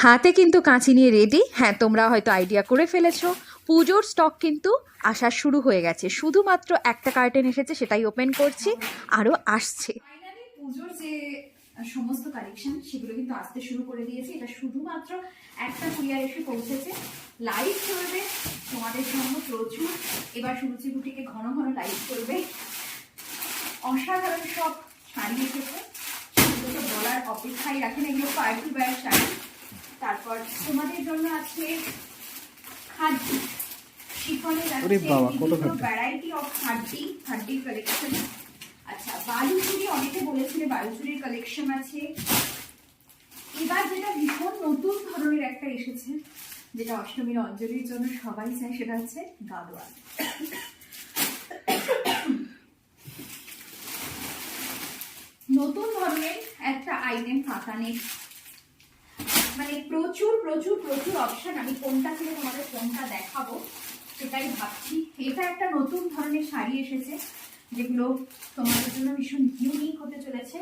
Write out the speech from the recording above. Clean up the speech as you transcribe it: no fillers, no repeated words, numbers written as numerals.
হাতে কিন্তু কাঁচি নিয়ে রেডি। হ্যাঁ, তোমরা হয়তো আইডিয়া করে ফেলেছো, পুজোর স্টক কিন্তু আসা শুরু হয়ে গেছে। শুধুমাত্র একটা কার্টেন এসেছে, সেটাই ওপেন করছি, আরও আসছে। ফাইনালি পুজোর যে সমস্ত কালেকশন সেগুলো কিন্তু আসতে শুরু করে দিয়েছে। এটা শুধুমাত্র একটা কুরিয়ার এসে পৌঁছেছে। লাইভ চলবে তোমাদের জন্য প্রচুর। এবার সুরুচি বুটিকে ঘন ঘন লাইভ করবে। অসাধারণ সব শাড়ি এসেছে, সেগুলো বলার অপেক্ষায় রাখেন। এগুলো পার্টি ওয়্যার শাড়ি। তারপর তোমাদের জন্য আছে খাদ্যি, শিফনের আছে বিভিন্ন ভ্যারাইটি অফ খাদ্যির কালেকশন। আচ্ছা, বালুচুরি, অনেকে বলেছিলে বালুচুরির কালেকশন আছে। এবার যেটা ভীষণ নতুন ধরনের একটা এসেছে, যেটা অষ্টমীর অঞ্জলির জন্য সবাই চায়, সেটা হচ্ছে গাদোয়াল। নতুন ধরনের একটা আইটেম, কাতানের, মানে প্রচুর প্রচুর প্রচুর অপশন। আমি কোনটা থেকে তোমাদের কোনটা দেখাবো সেটাই ভাবছি। এটা একটা নতুন ধরনের শাড়ি এসেছে, যেগুলো তোমাদের জন্য ভীষণ ইউনিক হতে চলেছে।